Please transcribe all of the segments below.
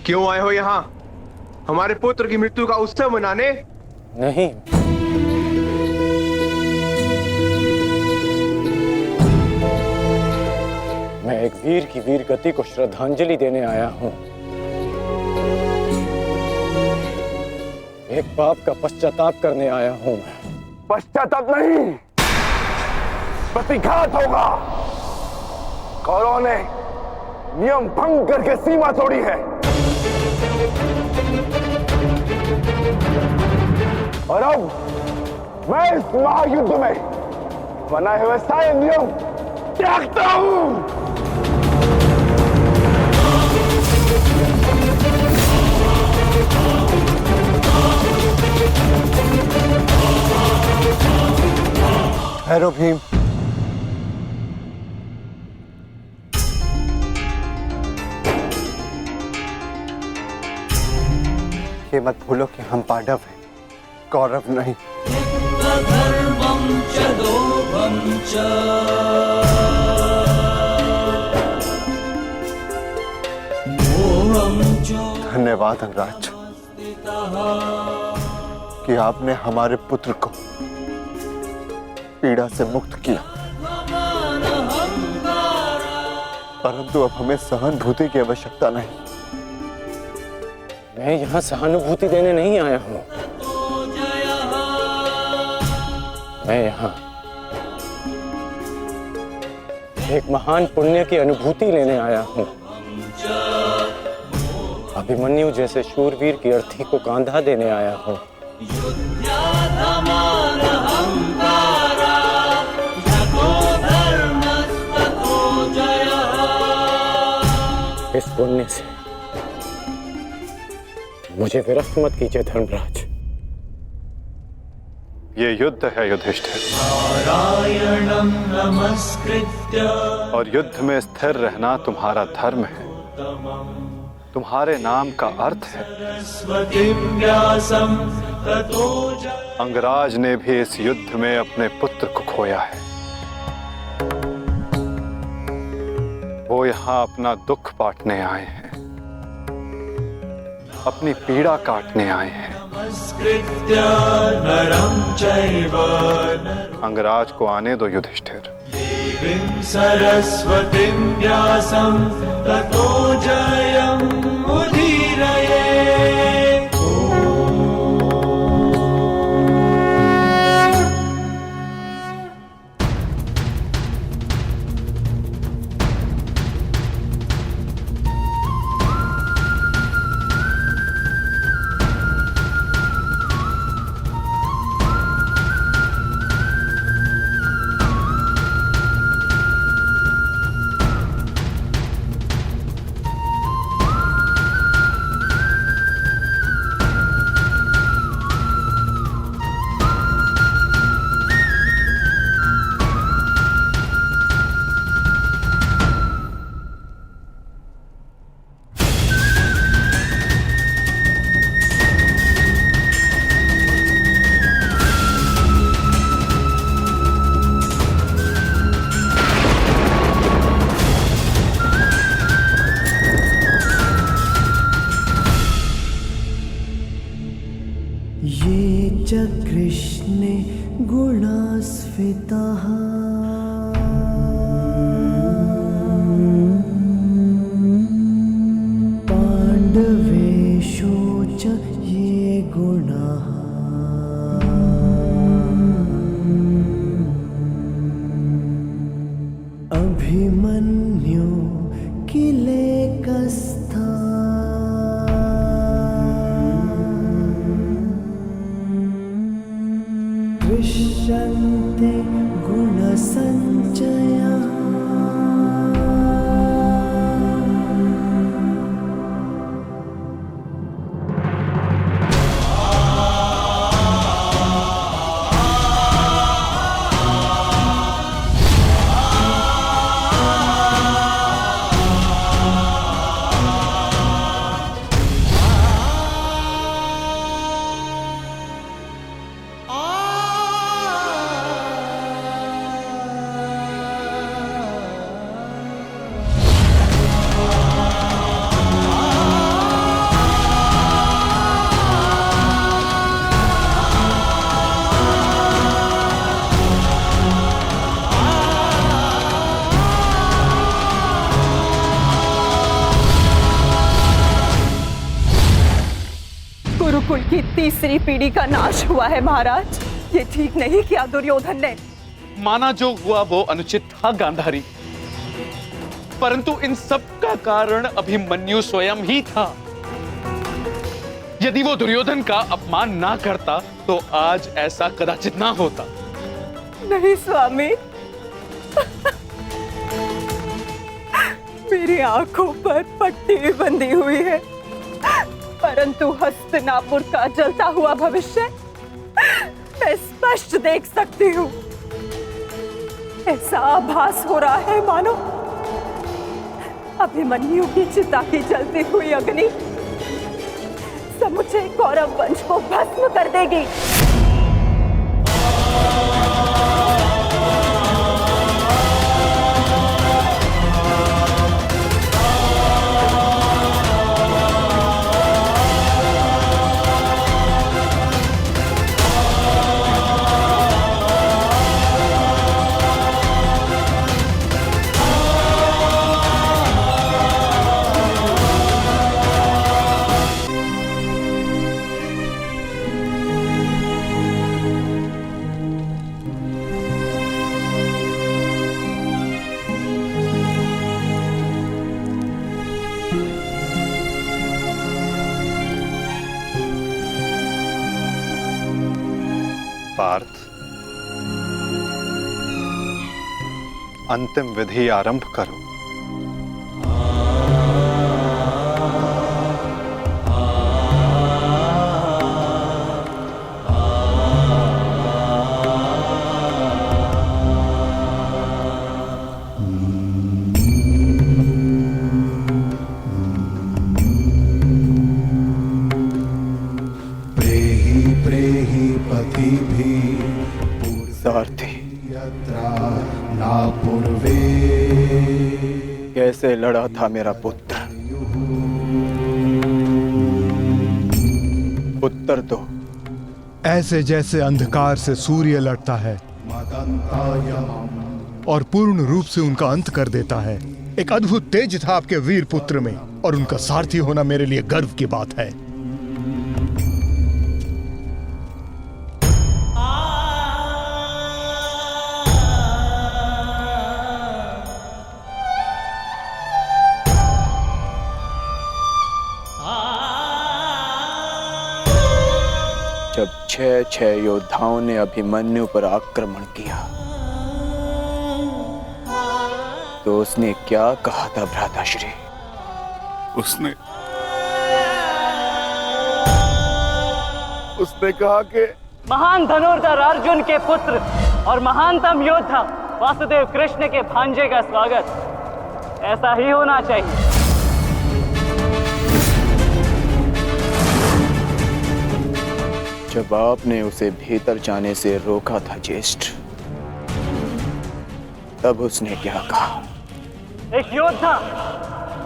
क्यों आए हो यहाँ? हमारे पुत्र की मृत्यु का उत्सव मनाने? नहीं, मैं एक वीर की वीर गति को श्रद्धांजलि देने आया हूं। एक पाप का पश्चाताप करने आया हूं मैं। पश्चाताप नहीं, प्रतिघात होगा। कौरवों ने नियम भंग करके सीमा तोड़ी है और अब मैं इस महायुद्ध में बनाए हुए सारे नियम त्यागता हूं। भैरव भीम, ये मत भूलो कि हम पांडव हैं, कौरव नहीं। धन्यवाद अंगराज कि आपने हमारे पुत्र को पीड़ा से मुक्त किया, परंतु अब हमें सहानुभूति की आवश्यकता नहीं। मैं यहाँ सहानुभूति देने नहीं आया हूँ। मैं यहाँ एक महान पुण्य की अनुभूति लेने आया हूँ। अभिमन्यु जैसे शूरवीर की अर्थी को कांधा देने आया हूँ। इस पुण्य से मुझे विरक्त मत कीजिए धर्मराज। ये युद्ध है युधिष्ठिर, नारायणं नमस्कृत्य, और युद्ध में स्थिर रहना तुम्हारा धर्म है। तुम्हारे नाम का अर्थ है सरस्वतीं व्यासं ततो जयम्। अंगराज ने भी इस युद्ध में अपने पुत्र को खोया है। वो यहाँ अपना दुख बांटने आए हैं, अपनी पीड़ा काटने आए हैं। नमस्कृत्य नरं चैव अंगराज को आने दो युधिष्ठिर। देवीं सरस्वतीं व्यासं ततो जयम् उदीरये। ये च कृष्णे गुणास्फिताः पाण्डवेषु च ये गुणाः अभिमन्यु किलेकस्था दृश्यन्ते कुल की तीसरी पीढ़ी का नाश हुआ है महाराज। ये ठीक नहीं किया दुर्योधन ने। माना जो हुआ वो अनुचित था गांधारी, परंतु इन सब का कारण अभिमन्यु स्वयं ही था। यदि वो दुर्योधन का अपमान ना करता तो आज ऐसा कदाचित ना होता। नहीं स्वामी, मेरी आंखों पर पट्टी बंधी हुई है, परंतु हस्तिनापुर का जलता हुआ भविष्य मैं स्पष्ट देख सकती हूँ। ऐसा आभास हो रहा है मानो अभिमन्यु की चिता की जलती हुई अग्नि समुचे कौरव वंश को भस्म कर देगी। पार्थ, अंतिम विधि आरंभ करो। सारथी, कैसे लड़ा था मेरा पुत्र? उत्तर दो। ऐसे जैसे अंधकार से सूर्य लड़ता है और पूर्ण रूप से उनका अंत कर देता है। एक अद्भुत तेज था आपके वीर पुत्र में और उनका सारथी होना मेरे लिए गर्व की बात है। जब 6 योद्धाओं ने अभिमन्यु पर आक्रमण किया तो उसने क्या कहा था भ्राताश्री? उसने कहा कि महान धनुर्धर अर्जुन के पुत्र और महानतम योद्धा वासुदेव कृष्ण के भांजे का स्वागत ऐसा ही होना चाहिए। जब आपने उसे भीतर जाने से रोका था ज्येष्ठ, तब उसने क्या कहा? एक योद्धा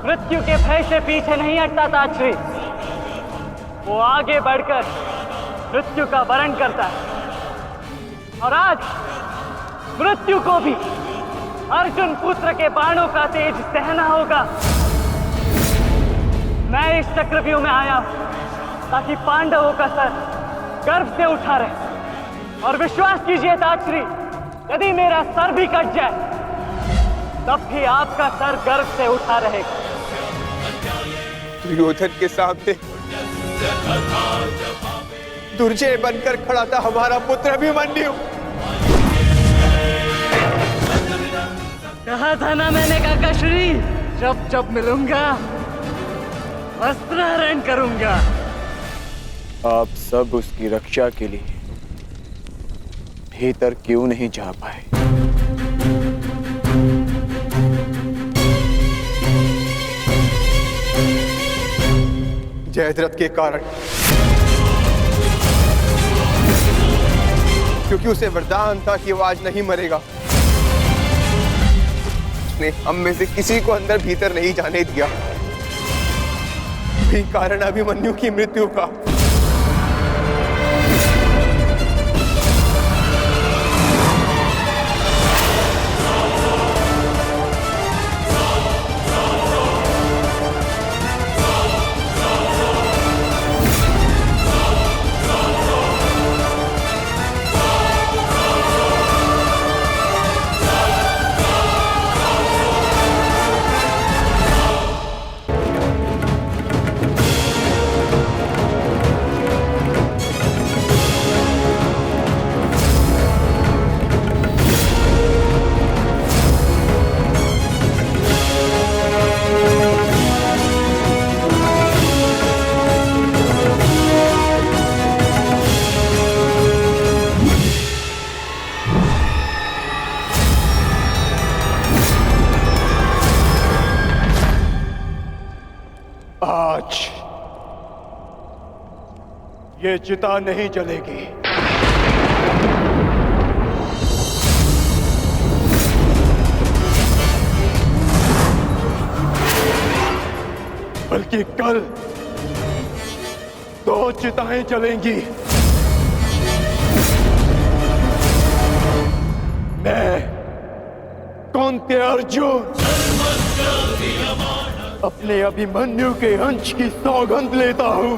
मृत्यु के भय से पीछे नहीं हटता था श्री। वो आगे बढ़कर मृत्यु का वरण करता है और आज मृत्यु को भी अर्जुन पुत्र के बाणों का तेज सहना होगा। मैं इस चक्रव्यूह में आया हूं ताकि पांडवों का सर गर्व से उठा रहे और विश्वास कीजिए ताक्षरी, यदि मेरा सर भी कट जाए तब भी आपका सर गर्व से उठा रहेगा। दुर्योधन के सामने दुर्जय बनकर खड़ा था हमारा पुत्र अभिमन्यु। कहा था ना मैंने काकाश्री, जब जब मिलूंगा वस्त्रहरण करूंगा। आप सब उसकी रक्षा के लिए भीतर क्यों नहीं जा पाए? जयद्रथ के कारण, क्योंकि उसे वरदान था कि वो आज नहीं मरेगा। उसने हम में से किसी को अंदर भीतर नहीं जाने दिया, भी कारण अभिमन्यु की मृत्यु का। आज ये चिता नहीं जलेगी। बल्कि कल 2 चिताएं जलेंगी। मैं कौंते अर्जुन अपने अभिमन्यु के अंश की सौगंध लेता हूं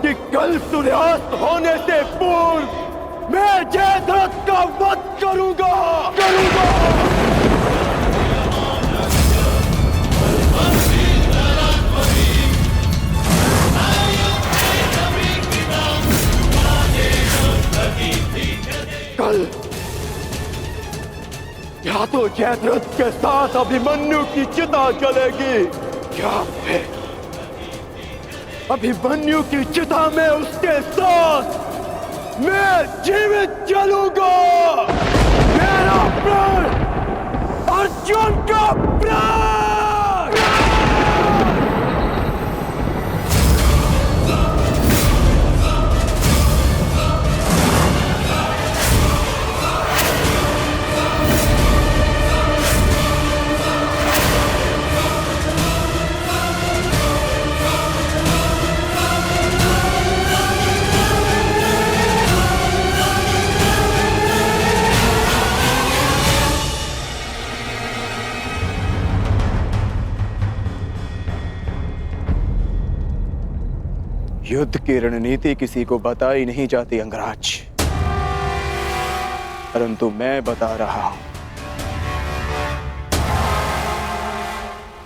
कि कल सूर्यास्त होने से पूर्व मैं जयद्रथ का वध करूंगा। कल या तो जयद्रथ के साथ अभिमन्यु की चिता जलेगी या फिर अभिमन्यु की चिता में उसके साथ मैं जीवित जलूंगा। मेरा प्राण अर्जुन का प्राण। युद्ध की रणनीति किसी को बताई नहीं जाती अंगराज, परंतु मैं बता रहा हूं।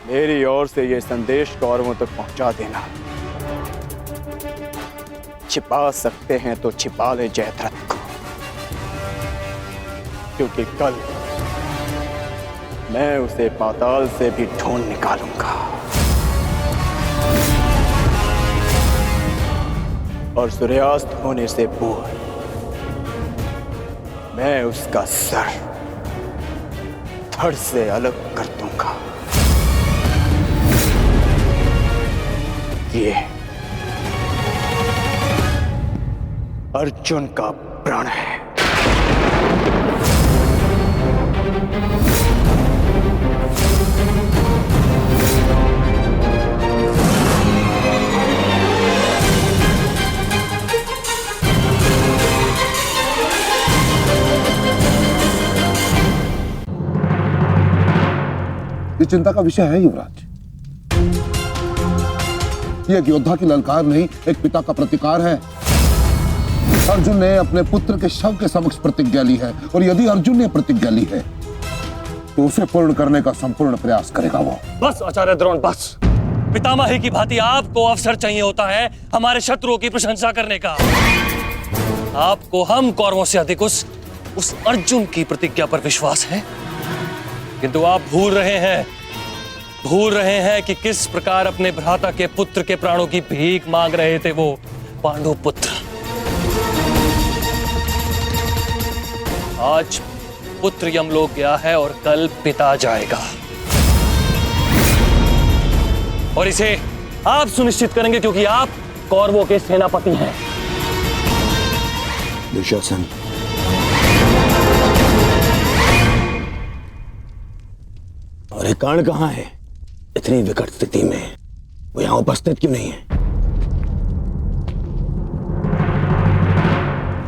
मेरी ओर से यह संदेश कौरवों तक पहुंचा देना। छिपा सकते हैं तो छिपा ले जयद्रथ को, क्योंकि कल मैं उसे पाताल से भी ढूंढ निकालूंगा और सूर्यास्त होने से पूर्व मैं उसका सर धड़ से अलग कर दूंगा। ये अर्जुन का प्रण है। ये चिंता का विषय है युवराज। ये एक योद्धा की ललकार नहीं, एक पिता का प्रतिकार है। अर्जुन ने अपने पुत्र के शव के समक्ष प्रतिज्ञा ली है और यदि अर्जुन ने प्रतिज्ञा ली है तो उसे पूर्ण करने का संपूर्ण प्रयास करेगा वो। बस आचार्य द्रोण, बस। पितामही की भांति आपको अवसर चाहिए होता है हमारे शत्रुओं की प्रशंसा करने का। आपको हम कौरवों से अधिक उस अर्जुन की प्रतिज्ञा पर विश्वास है, किंतु आप भूल रहे हैं कि किस प्रकार अपने भ्राता के पुत्र के प्राणों की भीख मांग रहे थे वो पांडु पुत्र। आज पुत्र यमलोक गया है और कल पिता जाएगा, और इसे आप सुनिश्चित करेंगे क्योंकि आप कौरवों के सेनापति हैं। दुशासन, और ये कर्ण कहां है? इतनी विकट स्थिति में वो यहां उपस्थित क्यों नहीं है?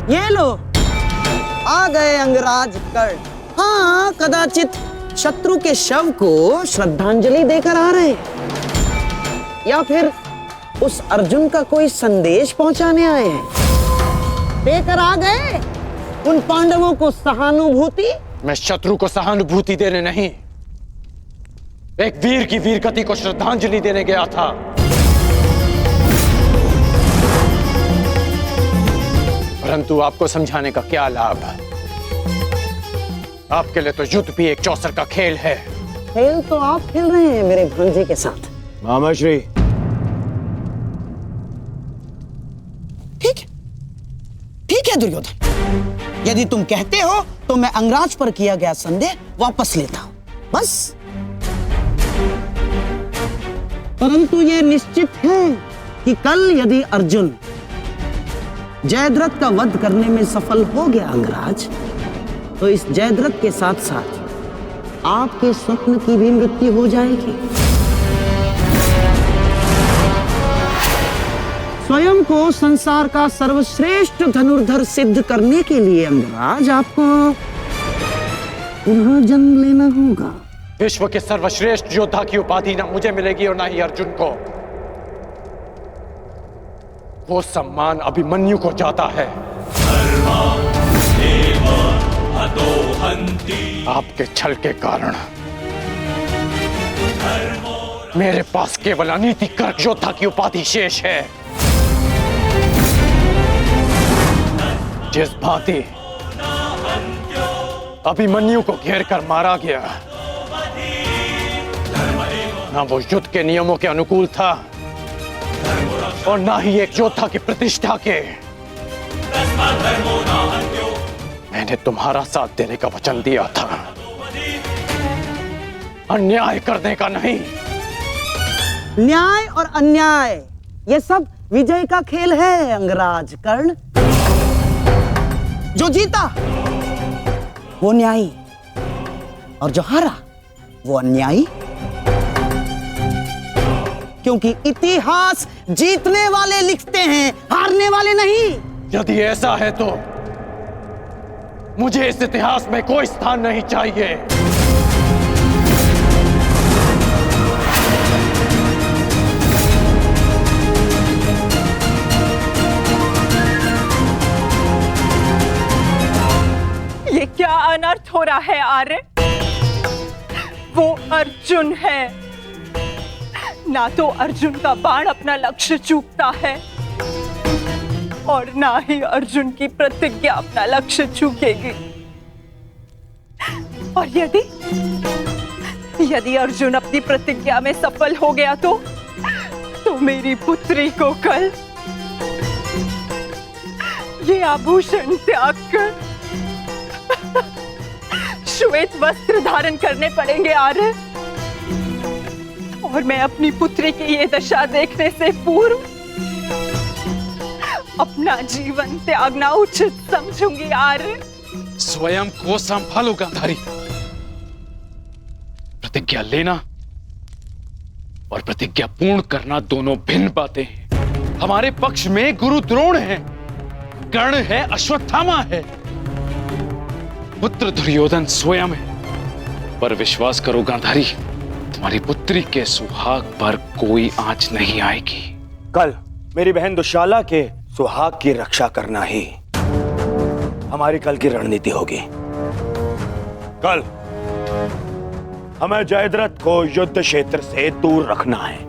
ये लो, आ गए अंगराज कर्ण। हाँ, कदाचित शत्रु के शव को श्रद्धांजलि देकर आ रहे, या फिर उस अर्जुन का कोई संदेश पहुंचाने आए हैं। देकर आ गए उन पांडवों को सहानुभूति। मैं शत्रु को सहानुभूति देने नहीं, एक वीर की वीरगति को श्रद्धांजलि देने गया था। परंतु आपको समझाने का क्या लाभ? आपके लिए तो युद्ध भी एक चौसर का खेल है। खेल तो आप खेल रहे हैं मेरे भांजे के साथ। मामाश्री, ठीक है दुर्योधन, यदि तुम कहते हो तो मैं अंगराज पर किया गया संदेह वापस लेता हूं। बस परंतु ये निश्चित है कि कल यदि अर्जुन जयद्रथ का वध करने में सफल हो गया अंगराज, तो इस जयद्रथ के साथ साथ आपके स्वप्न की भी मृत्यु हो जाएगी। स्वयं को संसार का सर्वश्रेष्ठ धनुर्धर सिद्ध करने के लिए अंगराज आपको पुनः जन्म लेना होगा। विश्व के सर्वश्रेष्ठ योद्धा की उपाधि ना मुझे मिलेगी और ना ही अर्जुन को। वो सम्मान अभिमन्यु को जाता है। आपके छल के कारण मेरे पास केवल अनीतिकर योद्धा की उपाधि शेष है। जिस भांति अभिमन्यु को घेर कर मारा गया, ना वो युद्ध के नियमों के अनुकूल था और ना ही एक योद्धा की प्रतिष्ठा के। मैंने तुम्हारा साथ देने का वचन दिया था, अन्याय करने का नहीं। न्याय और अन्याय ये सब विजय का खेल है अंगराज कर्ण। जो जीता वो न्यायी और जो हारा वो अन्यायी, क्योंकि इतिहास जीतने वाले लिखते हैं, हारने वाले नहीं। यदि ऐसा है तो मुझे इस इतिहास में कोई स्थान नहीं चाहिए। ये क्या अनर्थ हो रहा है आर्य? वो अर्जुन है, ना तो अर्जुन का बाण अपना लक्ष्य चूकता है और ना ही अर्जुन की प्रतिज्ञा अपना लक्ष्य चूकेगी। और यदि अर्जुन अपनी प्रतिज्ञा में सफल हो गया तो मेरी पुत्री को कल ये आभूषण त्याग कर श्वेत वस्त्र धारण करने पड़ेंगे आर्य। और मैं अपनी पुत्री की ये दशा देखने से पूर्व अपना जीवन त्यागना उचित समझूंगी आर्य। स्वयं को संभालो गांधारी। प्रतिज्ञा लेना और प्रतिज्ञा पूर्ण करना दोनों भिन्न बातें हैं। हमारे पक्ष में गुरु द्रोण है, कर्ण है, अश्वत्थामा है, पुत्र दुर्योधन स्वयं है। पर विश्वास करो गांधारी, तुम्हारी पुत्री के सुहाग पर कोई आंच नहीं आएगी। कल मेरी बहन दुशाला के सुहाग की रक्षा करना ही हमारी कल की रणनीति होगी। कल हमें जयद्रथ को युद्ध क्षेत्र से दूर रखना है।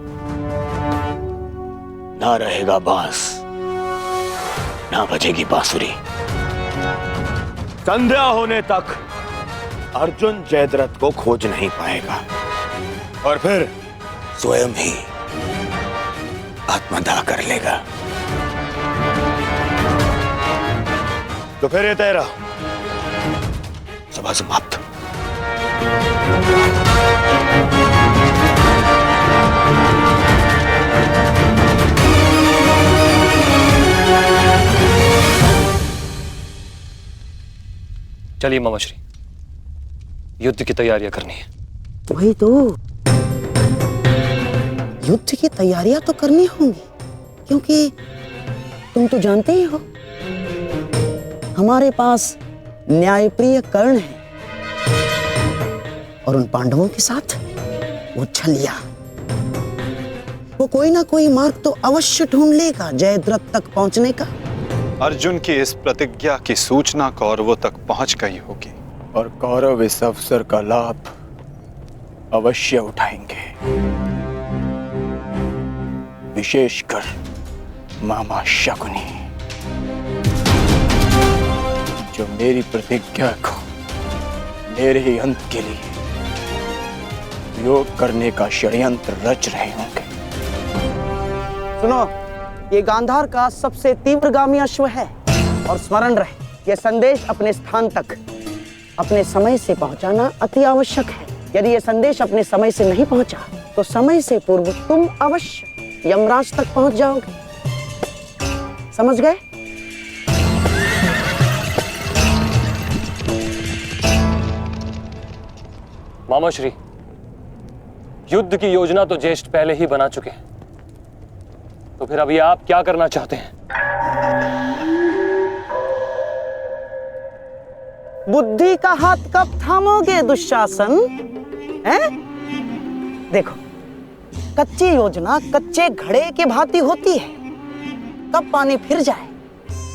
ना रहेगा बांस, ना बजेगी बांसुरी। संध्या होने तक अर्जुन जयद्रथ को खोज नहीं पाएगा और फिर स्वयं ही आत्मदाह कर लेगा। तो फिर ये तेरा सभा समाप्त। चलिए मामाश्री, युद्ध की तैयारियां करनी है। वही तो, युद्ध की तैयारियां तो करनी होंगी, क्योंकि तुम तो जानते ही हो हमारे पास न्यायप्रिय कर्ण है और उन पांडवों के साथ वो छलिया। वो कोई ना कोई मार्ग तो अवश्य ढूंढ लेगा जयद्रथ तक पहुंचने का। अर्जुन की इस प्रतिज्ञा की सूचना कौरवों तक पहुंच गई होगी और कौरव इस अवसर का लाभ अवश्य उठाएंगे, विशेषकर मामा शकुनी, जो मेरी प्रतिज्ञा को मेरे ही अंत के लिए योग करने का षड्यंत्र रच रहे होंगे। सुनो, ये गांधार का सबसे तीव्रगामी अश्व है और स्मरण रहे, यह संदेश अपने स्थान तक अपने समय से पहुंचाना अति आवश्यक है। यदि यह संदेश अपने समय से नहीं पहुंचा तो समय से पूर्व तुम अवश्य यमराज तक पहुंच जाओगे। समझ गए? मामा श्री, युद्ध की योजना तो ज्येष्ठ पहले ही बना चुके हैं, तो फिर अभी आप क्या करना चाहते हैं? बुद्धि का हाथ कब थामोगे दुशासन? हैं? देखो, कच्ची योजना कच्चे घड़े की भांति होती है। कब पानी फिर जाए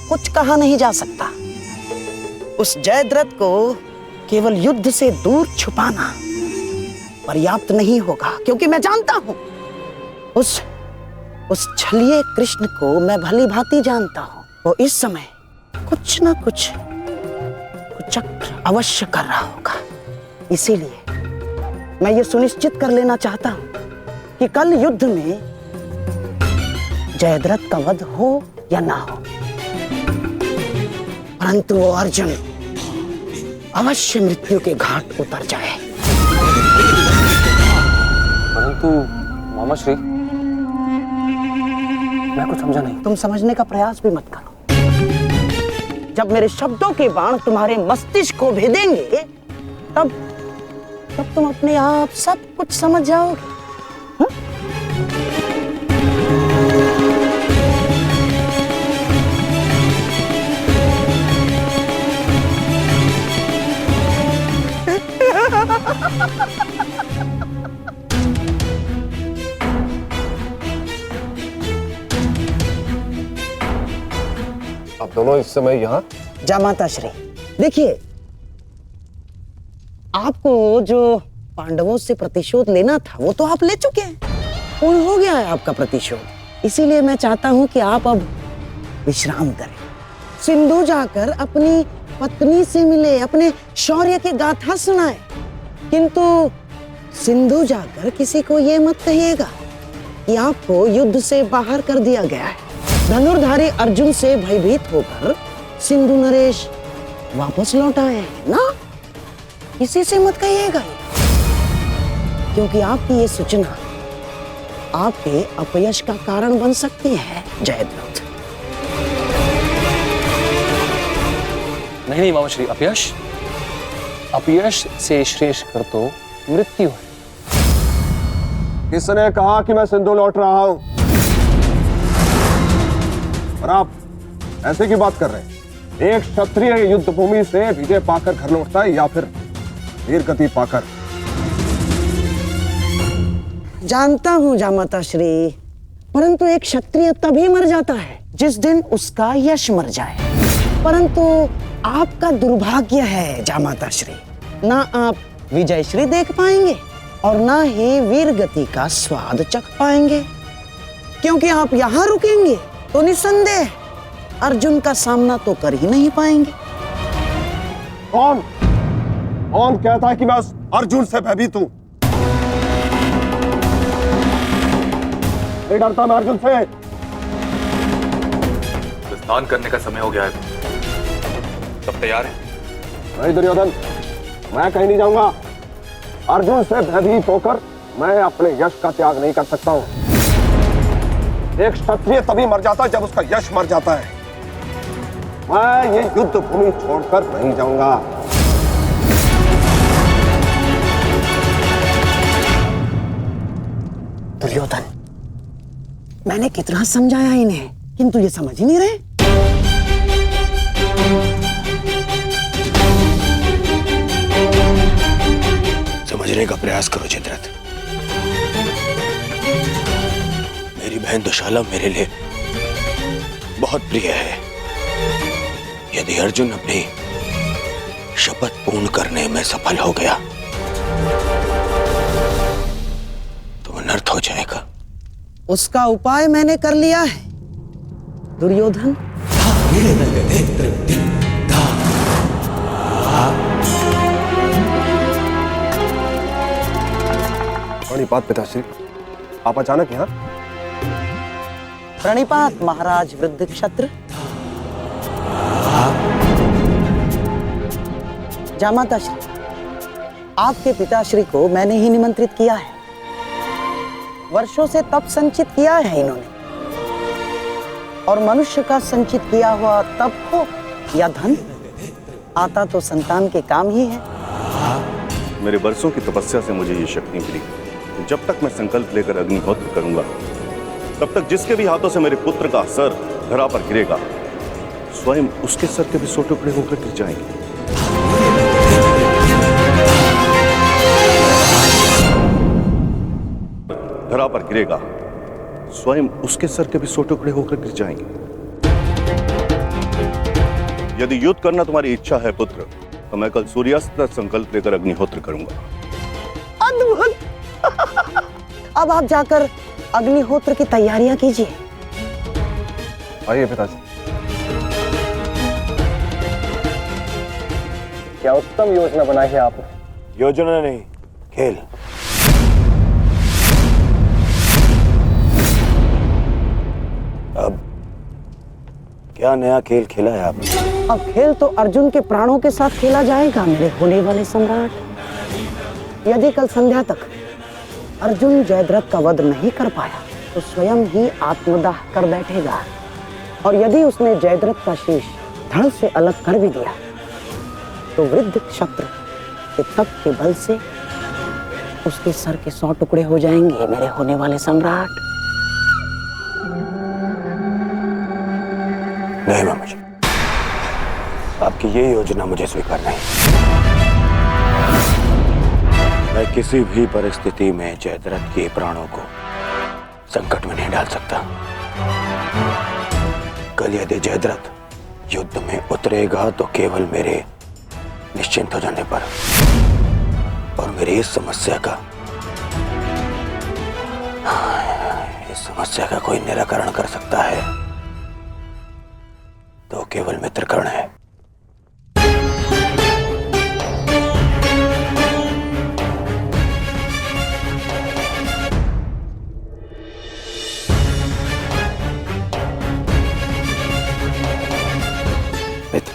कुछ कहा नहीं जा सकता। उस जयद्रथ को केवल युद्ध से दूर छुपाना पर्याप्त नहीं होगा, क्योंकि मैं जानता हूं उस छलिए कृष्ण को मैं भली भांति जानता हूं। वो इस समय कुछ ना कुछ चक्र अवश्य कर रहा होगा। इसीलिए मैं ये सुनिश्चित कर लेना चाहता हूं कि कल युद्ध में जयद्रथ का वध हो या ना हो, परंतु वो अर्जुन अवश्य मृत्यु के घाट उतर जाए। परंतु मामा श्री, मैं कुछ समझा नहीं। तुम समझने का प्रयास भी मत करो। जब मेरे शब्दों के बाण तुम्हारे मस्तिष्क को भेदेंगे तब तुम अपने आप सब कुछ समझ जाओगे। आप दोनों इस समय यहाँ? जामाता श्री, देखिए, आपको जो पांडवों से प्रतिशोध लेना था वो तो आप ले चुके हैं, पूर्ण हो गया है आपका प्रतिशोध। इसीलिए मैं चाहता हूं कि आप अब विश्राम करें, सिंधु जाकर अपनी पत्नी से मिले, अपने शौर्य की गाथा सुनाए। किंतु सिंधु जाकर किसी को ये मत कहिएगा कि आपको युद्ध से बाहर कर दिया गया है। धनुर्धारी अर्जुन से भयभीत होकर सिंधु नरेश वापस लौट आए हैं ना, किसी से मत कहिएगा, क्योंकि आपकी ये सूचना आपके अपयश का कारण बन सकती है जयद्रथ। नहीं मामा श्री, अपयश से श्रेष्ठ कर तो मृत्यु है। किसने कहा कि मैं सिंधु लौट रहा हूं? और आप ऐसे की बात कर रहे हैं? एक क्षत्रिय युद्ध भूमि से विजय पाकर घर लौटता है या फिर वीर गति पाकर? जानता हूं जामाता श्री, परंतु एक क्षत्रिय तभी मर जाता है जिस दिन उसका यश मर जाए। परंतु आपका दुर्भाग्य है जामाता श्री, ना आप विजय श्री देख पाएंगे और ना ही वीर गति का स्वाद चख पाएंगे, क्योंकि आप यहां रुकेंगे तो निसंदेह अर्जुन का सामना तो कर ही नहीं पाएंगे। कौन कहता है कि मैं अर्जुन से भयभीत हूं? नहीं डरता मैं अर्जुन से। स्नान करने का समय हो गया है, सब तैयार है? नहीं दुर्योधन, मैं कहीं नहीं जाऊंगा। अर्जुन से भयभीत होकर मैं अपने यश का त्याग नहीं कर सकता हूं। एक क्षत्रिय तभी मर जाता है जब उसका यश मर जाता है। मैं ये युद्ध भूमि छोड़कर नहीं जाऊंगा। दुर्योधन, मैंने कितना समझाया इन्हें, किंतु ये समझ ही नहीं रहे। समझने का प्रयास करो जयद्रथ। मेरी बहन दुशाला मेरे लिए बहुत प्रिय है। यदि अर्जुन अपनी शपथ पूर्ण करने में सफल हो गया तो अनर्थ हो जाएगा। उसका उपाय मैंने कर लिया है दुर्योधन। प्रणिपात पिताश्री, आप अचानक यहाँ? प्रणिपात महाराज वृद्ध क्षत्र। जामाता श्री, आपके पिताश्री को मैंने ही निमंत्रित किया है। वर्षों से तप संचित किया है इन्होंने, और मनुष्य का संचित किया हुआ तप हो या धन, आता तो संतान के काम ही है। मेरे वर्षों की तपस्या से मुझे ये शक्ति मिली। जब तक मैं संकल्प लेकर अग्निहोत्र करूंगा, तब तक जिसके भी हाथों से मेरे पुत्र का सर धरा पर गिरेगा, स्वयं उसके सर के भी 100 टुकड़े होकर गिर जाएंगे। धरा पर गिरेगा, स्वयं उसके सर के भी 100 टुकड़े होकर गिर जाएंगे। यदि युद्ध करना तुम्हारी इच्छा है पुत्र, तो मैं कल सूर्यास्त तक संकल्प लेकर अग्निहोत्र करूंगा। अद्भुत। अब आप जाकर अग्निहोत्र की तैयारियां कीजिए। आइए पिताजी। क्या उत्तम योजना बनाई है आपने। योजना नहीं, खेल। अब क्या नया खेल खेला है आपने? अब खेल तो अर्जुन के प्राणों के साथ खेला जाएगा मेरे होने वाले सम्राट। यदि कल संध्या तक अर्जुन जयद्रथ का वध नहीं कर पाया तो स्वयं ही आत्मदाह कर बैठेगा, और यदि उसने जयद्रथ का शीश धड़ से अलग कर भी दिया तो वृद्ध क्षत्र के तप के बल से उसके सर के 100 टुकड़े हो जाएंगे मेरे होने वाले सम्राट। नहीं मामा जी, आपकी ये योजना मुझे स्वीकार नहीं। मैं किसी भी परिस्थिति में जयद्रथ के प्राणों को संकट में नहीं डाल सकता। कल यदि जयद्रथ युद्ध में उतरेगा तो केवल मेरे निश्चिंत हो जाने पर, और मेरी इस समस्या का कोई निराकरण कर सकता है तो केवल मित्रकर्ण है। मित्र,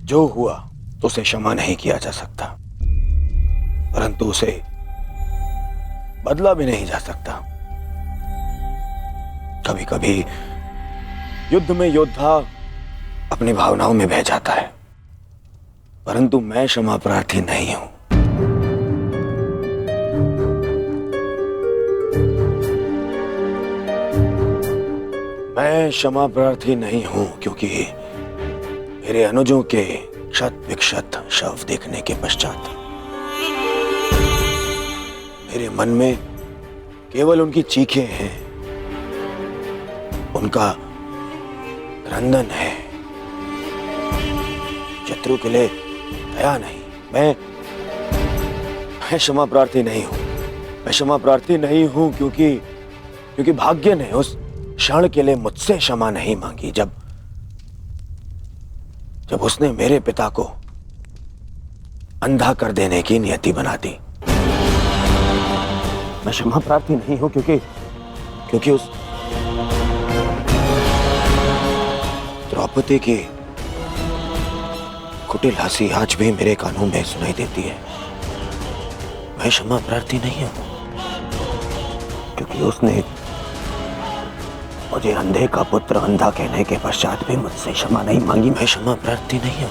जो हुआ उसे क्षमा नहीं किया जा सकता, परंतु उसे बदला भी नहीं जा सकता। कभी कभी युद्ध में योद्धा अपनी भावनाओं में बह जाता है, परंतु मैं क्षमा प्रार्थी नहीं हूं। मैं क्षमा प्रार्थी नहीं हूं क्योंकि मेरे अनुजों के क्षत विक्षत शव देखने के पश्चात मेरे मन में केवल उनकी चीखें हैं, उनका क्रंदन है। शत्रु के लिए दया नहीं। मैं क्षमा प्रार्थी नहीं हूं। मैं क्षमा प्रार्थी नहीं हूं क्योंकि भाग्य ने उस क्षण के लिए मुझसे क्षमा नहीं मांगी जब उसने मेरे पिता को अंधा कर देने की नियति बना दी। मैं क्षमा प्रार्थी नहीं हूं क्योंकि उस द्रौपदी की कुटिल हंसी आज भी मेरे कानों में सुनाई देती है। मैं क्षमा प्रार्थी नहीं हूं क्योंकि उसने मुझे अंधे का पुत्र अंधा कहने के पश्चात भी मुझसे क्षमा नहीं मांगी। मैं क्षमा प्रार्थी नहीं हूं।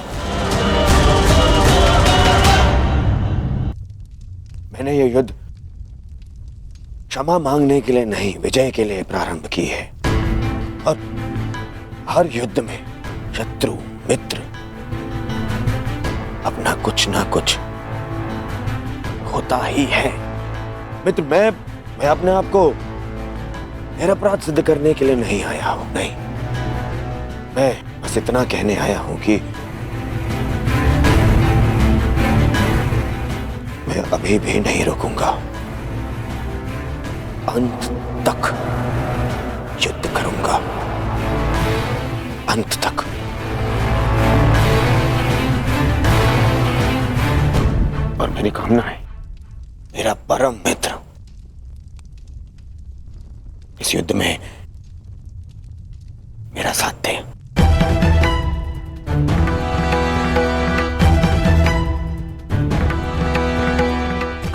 मैंने ये युद्ध क्षमा मांगने के लिए नहीं, विजय के लिए प्रारंभ की है, और हर युद्ध में शत्रु मित्र अपना कुछ ना कुछ होता ही है। मित्र, मैं अपने आप को निरपराध सिद्ध करने के लिए नहीं आया हूं। नहीं, मैं बस इतना कहने आया हूं कि मैं अभी भी नहीं रुकूंगा। अंत तक युद्ध करूंगा, अंत तक। और मेरी कामना है मेरा परम मित्र इस युद्ध में मेरा साथ दे।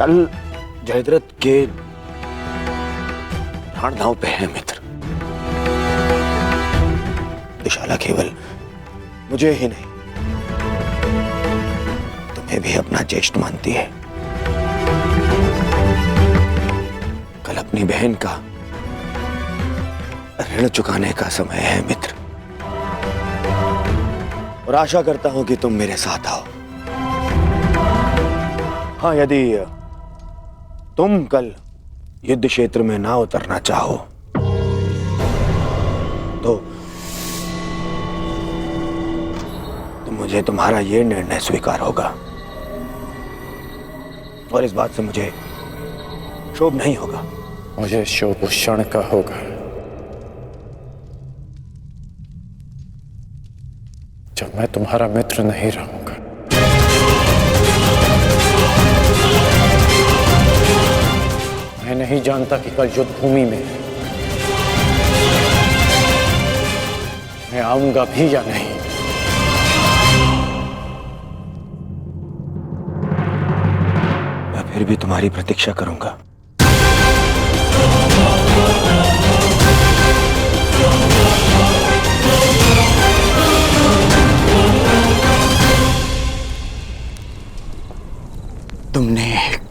कल जयद्रथ के प्राण दांव पे है मित्र। दुशाला केवल मुझे ही नहीं, तुम्हें भी अपना ज्येष्ठ मानती है। कल अपनी बहन का ऋण चुकाने का समय है मित्र, और आशा करता हूं कि तुम मेरे साथ आओ। हाँ, यदि तुम कल युद्ध क्षेत्र में ना उतरना चाहो तो मुझे तुम्हारा यह निर्णय स्वीकार होगा, और इस बात से मुझे क्षोभ नहीं होगा। मुझे क्षोभ उस क्षण का होगा जब मैं तुम्हारा मित्र नहीं रहूंगा। मैं नहीं जानता कि कल युद्ध भूमि में मैं आऊंगा भी या नहीं। मैं फिर भी तुम्हारी प्रतीक्षा करूंगा। तुमने एक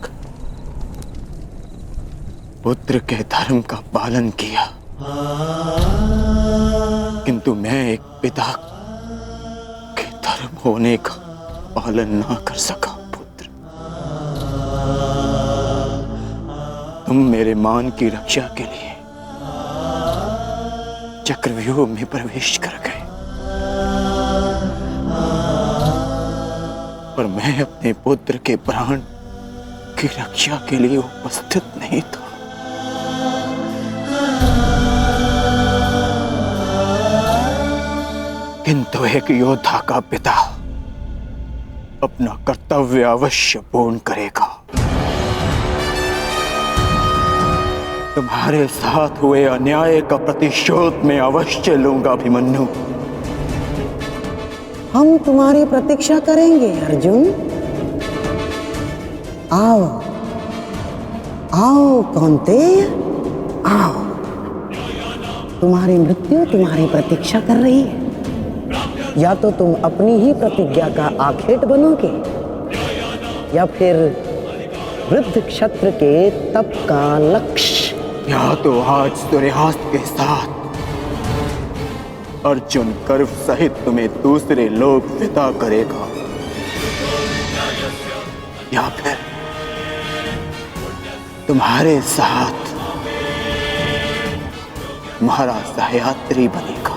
पुत्र के धर्म का पालन किया, किंतु मैं एक पिता के धर्म होने का पालन ना कर सका। पुत्र, तुम मेरे मान की रक्षा के लिए चक्रव्यूह में प्रवेश कर गए, पर मैं अपने पुत्र के प्राण की रक्षा के लिए उपस्थित नहीं था। किंतु एक योद्धा का पिता अपना कर्तव्य अवश्य पूर्ण करेगा। तुम्हारे साथ हुए अन्याय का प्रतिशोध मैं अवश्य लूंगा अभिमन्यु। हम तुम्हारी प्रतीक्षा करेंगे अर्जुन। आओ आओ कौन्तेय, आओ। तुम्हारी मृत्यु तुम्हारी प्रतीक्षा कर रही है। या तो तुम अपनी ही प्रतिज्ञा का आखेट बनोगे, या फिर वृद्ध क्षत्र के तप का लक्ष्य। या तो आज सूर्यास्त के साथ अर्जुन गर्व सहित तुम्हें दूसरे लोक विदा करेगा, या फिर तुम्हारे साथ तुम्हारा सहयात्री बनेगा।